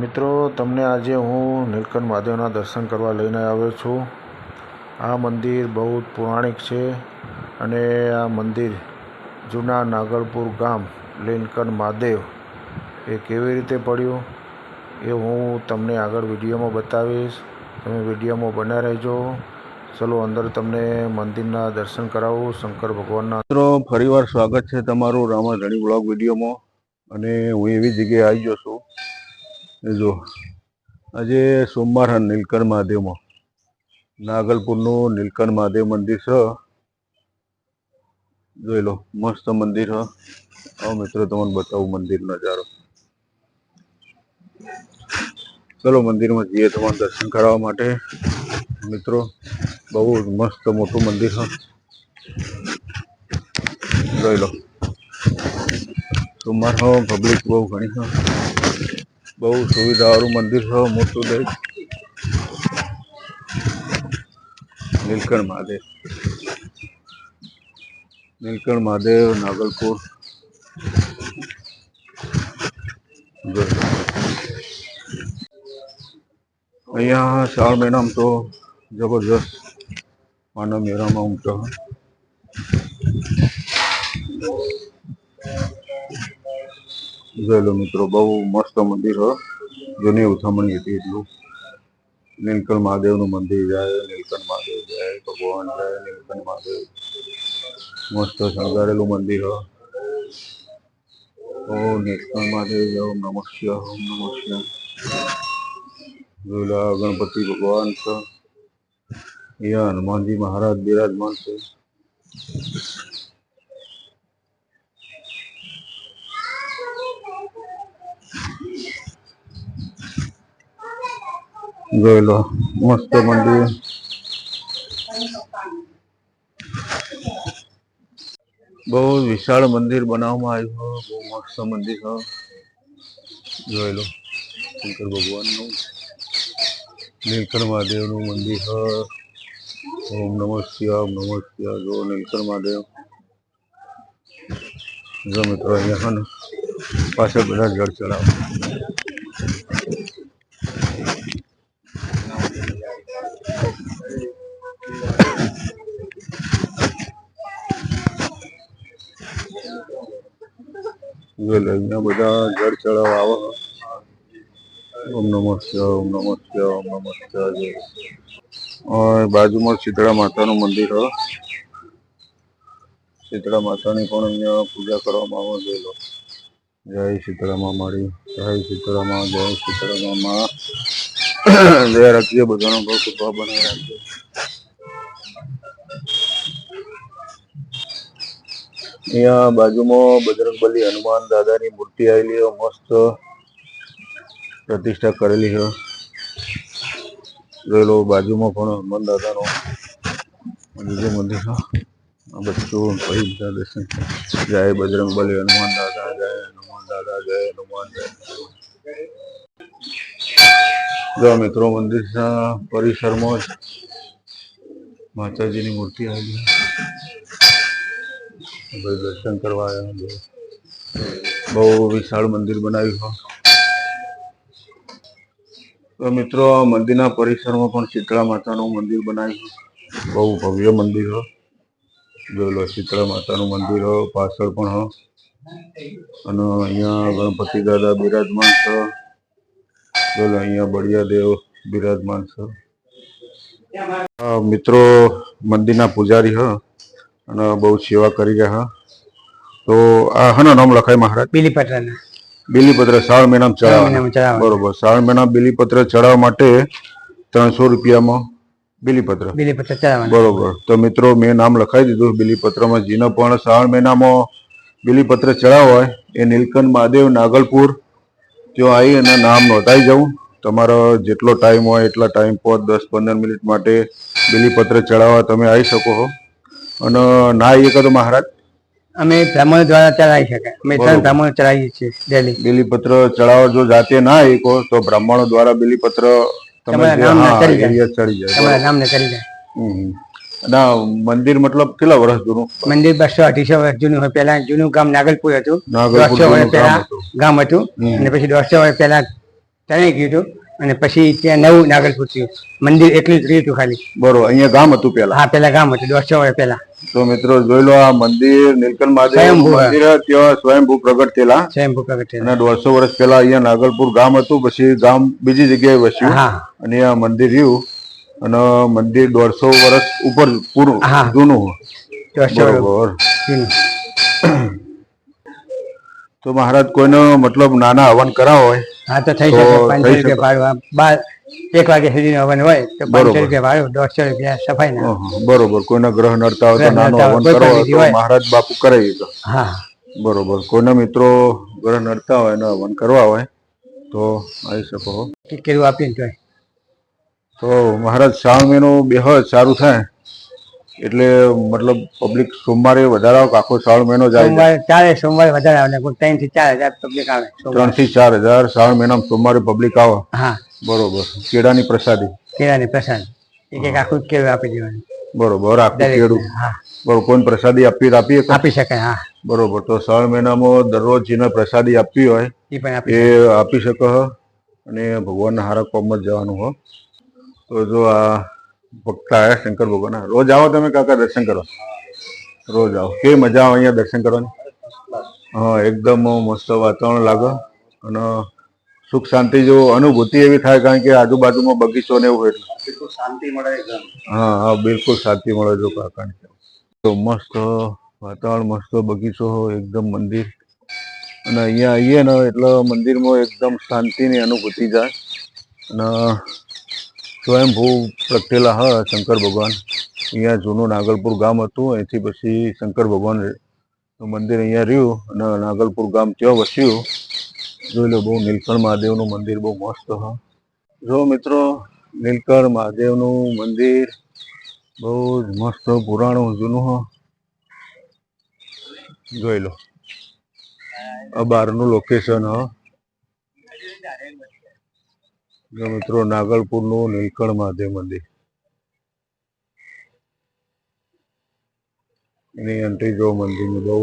મિત્રો, તમને આજે હું નીલકંઠ મહાદેવના દર્શન કરવા લઈને આવ્યો છું. આ મંદિર બહુ પૌરાણિક છે અને આ મંદિર જૂના નાગલપુર ગામ નીલકંઠ મહાદેવ એ કેવી રીતે પડ્યું એ હું તમને આગળ વિડીયોમાં બતાવીશ. તમે વિડીયોમાં બન્યા રહેજો. ચલો અંદર તમને મંદિરના દર્શન કરાવું શંકર ભગવાનના. મિત્રો, ફરીવાર સ્વાગત છે તમારું રામાધણી બ્લોગ વિડીયોમાં. અને હું એવી જગ્યાએ આવી ગયો છું. જો આજે સોમવાર નીલકંઠ મહાદેવમાં નાગલપુરનું નીલકંઠ મહાદેવ મંદિર છે. જોઈ લો, મસ્ત મંદિર છે. આવો મિત્રો, તમને બતાવું મંદિર નજારો. ચલો મંદિરમાં જઈએ તમારે દર્શન કરવા માટે. મિત્રો, બહુ મસ્ત મોટું મંદિર છે. જોઈ લો, સોમવાર પબ્લિક બહુ ઘણી છે. બહુ સુવિધાવાળું મંદિર છે, મોટું દેખ. નીલકંઠ મહાદેવ, નીલકંઠ મહાદેવ નાગલપુર. અહીંયા શ્રાવણ મહિનામાં તો જબરજસ્ત માનવ મેળામાં ઉમટો. જોઈ લો મિત્રો, બહુ મસ્ત મંદિર છે. જૂની ઉથામણી હતી એટલું. નીલકંઠ મહાદેવનું મંદિર જાય, નીલકંઠ મહાદેવ જાય, ભગવાન જાય, નીલકંઠ મહાદેવ. મસ્ત શણગારેલું મંદિર છે. ઓ નીલકંઠ મહાદેવ જય, ઓમ નમઃ શિવાય, ઓમ નમઃ શિવાય. જોયેલા ગણપતિ ભગવાન છે. અહીંયા હનુમાનજી મહારાજ બિરાજમાન છે. જોઈ લો, મસ્ત મંદિર. બહુ વિશાળ મંદિર બનાવવામાં આવ્યું. બહુ મસ્ત મંદિર છે. જોઈ લો, શંકર ભગવાનનું નીલકંઠ મહાદેવનું મંદિર છે. ઓમ નમઃ શિવાય, ઓમ નમઃ શિવાય. જો નીલકંઠ મહાદેવ. જો મિત્રો, અહીંયા ને પાછળ બધા જળ ચડાવે. અહીંયા બધા જળ ચડાવવા આવે. ઓમ નમઃ શિવાય, ઓમ નમઃ શિવાય, ઓમ નમઃ શિવાય. બાજુમાં શીતળા માતાનું મંદિર છે. શીતળા માતાની પણ અહીંયા પૂજા કરવામાં આવે. જોઈ લો, જય શીતળામાં મારી, જય શીતળામાં, જય શીતળામાં. જય રાખીએ, બધાનો બહુ કૃપા બનાવી રાખીએ. અહીંયા બાજુમાં બજરંગબલી હનુમાન દાદાની મૂર્તિ આવેલી છે. મસ્ત પ્રતિષ્ઠા કરેલી છે. જોઈ લો, બાજુમાં પણ હનુમાન દાદાનો બીજું મંદિર છે. આ બધું ભાઈ બધા દર્શન. જય બજરંગબલી હનુમાન દાદા, જય હનુમાન દાદા, જય હનુમાન. જો મિત્રો, મંદિરના પરિસરમાં જ માતાજીની મૂર્તિ આવેલી. ભાઈ દર્શન કરવા આવ્યા. બહુ વિશાળ મંદિર બનાવ્યું છે. તો મિત્રો, મંદિરના પરિસરમાં પણ શીતળા માતાનું મંદિર બનાવ્યું. બહુ ભવ્ય મંદિર છે. જોઈ લો, શીતળા માતાનું મંદિર પાછળ પણ હ. અને અહીંયા ગણપતિ દાદા બિરાજમાન છે. જોઈ લો, અહીંયા બળિયા દેવ બિરાજમાન છે. મિત્રો, મંદિરના પૂજારી હ અને બહુ સેવા કરી રહ્યા. તો આ હના નામ લખાય મહારાજ? બીલીપત્ર. બીલીપત્ર શ્રાવણ મહિનામાં ચડાવવા. બરોબર. શ્રાવણ મહિના બીલીપત્ર ચડાવવા માટે 300 રૂપિયામાં બીલીપત્ર ચડાવવા. બરોબર. તો મિત્રો, મેં નામ લખાઈ દીધું બીલીપત્રમાં. જેને પણ શ્રાવણ મહિનામાં બીલીપત્ર ચડાવવા હોય એ નીલકંઠ મહાદેવ નાગલપુર ત્યાં આવી અને નામ નોંધાઈ જવું. તમારો જેટલો ટાઈમ હોય એટલા ટાઈમ પર 10-15 મિનિટ માટે બીલીપત્ર ચડાવવા તમે આવી શકો છો. અને ના આવી શકો તો મહારાજ અમે બ્રાહ્મણ દ્વારા ચડાવી શકાય. અમે 3 બ્રાહ્મણો ચડાવીએ છીએ ડેલી. બીલીપત્ર ચડાવવા જો જાતે ના આવી શકો તો બ્રાહ્મણો દ્વારા બીલીપત્ર તમે ચડી જાય. ના મંદિર મતલબ કેટલા વર્ષ જૂનું? મંદિર 200-250 વર્ષ જૂનું હોય. પહેલા જૂનું ગામ નાગલપુર હતું. 150 વર્ષ પહેલા ગામ હતું અને પછી 150 વર્ષ પહેલા તણાઈ ગયું હતું અને પછી ત્યાં નવું નાગલપુર થયું. મંદિર એટલું જ રહ્યું હતું ખાલી. બરોબર, અહીંયા ગામ હતું પેલા. હા, પેલા ગામ હતું 150 વર્ષ પહેલા. તો મિત્રો જોઈ લો, આ મંદિર નીલકંઠ મહાદેવ સ્વયંભૂ. મંદિર છે, ત્યાં સ્વયંભૂ પ્રગટ થયેલા સ્વયંભૂ પ્રગટ થયેલા. અને 150 વર્ષ પહેલા અહીંયા નાગલપુર ગામ હતું, પછી ગામ બીજી જગ્યાએ વસ્યું હા. અને આ મંદિર રહ્યું અને મંદિર 150 વર્ષ ઉપર પૂરું હા. જૂનું. 150 વર્ષ બરોબર. જૂનું. તો મહારાજ કોઈનો મતલબ નાના હવન કરાવો હોય હા, તો થઈ તો શકે. થઈ 500 શકે. રૂપિયા ભાડું. 1 વાગ્યા સુધી હવન હોય તો 500 બરોબર. રૂપિયા ભાડું, 150 રૂપિયા સફાઈ ના. બરોબર. કોઈના ગ્રહ નડતા હોય તો ગ્રહ નાનો નડતા હોય, હવન કોઈ કરો પણ વિધિ તો હોય. મહારાજ બાપુ કરાવી દો. હા. બરોબર. કોઈના મિત્રો ગ્રહ નડતા હોય ને હવન કરવા હોય તો આવી શકો. કેવું આપીને તોય. તો મહારાજ શ્રાવણ મહિનો બેહો સારું થાય એટલે મતલબ પબ્લિક સોમવારે વધારે આવે કે આખો શ્રાવણ મહિનો જાય? સોમવારે ચાલે, સોમવારે વધારે આવે. 3 થી 4 હજાર પબ્લિક આવે. 3 થી 4 હજાર શ્રાવણ મહિનામાં સોમવારે પબ્લિક આવે. હા. બરોબર. કેળાની પ્રસાદી. કેળાની પ્રસાદ એક આખું જ કેળું આપી દેવાનું. બરોબર. આખું દરેકને. કેળું. હા, બરોબર. કોઈ પ્રસાદી આપવી તો આપીએ? આપી શકાય. હા, બરોબર. તો શ્રાવણ મહિનામાં દરરોજ જેને પ્રસાદી આપવી હોય એ પણ આપી એ શકાય. આપી શકો છો અને ભગવાનના હારા કોમમાં જ જવાનું હો. તો જો આ ભક્ત આવ્યા શંકર ભગવાન. રોજ આવો તમે કાકા દર્શન કરવા? રોજ આવો. કેવી મજા આવે અહીંયા દર્શન કરવાની? હા, એકદમ મસ્ત વાતાવરણ લાગે અને સુખ શાંતિ જો અનુભૂતિ એવી થાય, કારણ કે આજુબાજુમાં બગીચો ને એવું એટલે બિલકુલ શાંતિ મળે. હા હા, બિલકુલ શાંતિ મળે. જો કાકા તો મસ્ત વાતાવરણ, મસ્ત બગીચો, એકદમ મંદિર. અને અહીંયા આવીએ ને એટલે મંદિરમાં એકદમ શાંતિની અનુભૂતિ જાય અને સ્વયંભૂ પ્રગટેલા હ શંકર ભગવાન. અહીંયા જૂનું નાગલપુર ગામ હતું, અહીંથી પછી શંકર ભગવાન મંદિર અહીંયા રહ્યું અને નાગલપુર ગામ ત્યાં વસ્યું. જોઈ લો, બહુ નીલકંઠ મહાદેવનું મંદિર બહુ મસ્ત હ. જો મિત્રો, નીલકંઠ મહાદેવનું મંદિર બહુ જ મસ્ત પુરાણું જૂનું હ. જોઈ લો, આ બહારનું લોકેશન હ. જો મિત્રો, નાગલપુરનું નીલકંઠ મહાદેવ મંદિર. એની એન્ટ્રી જો મંદિરની બહુ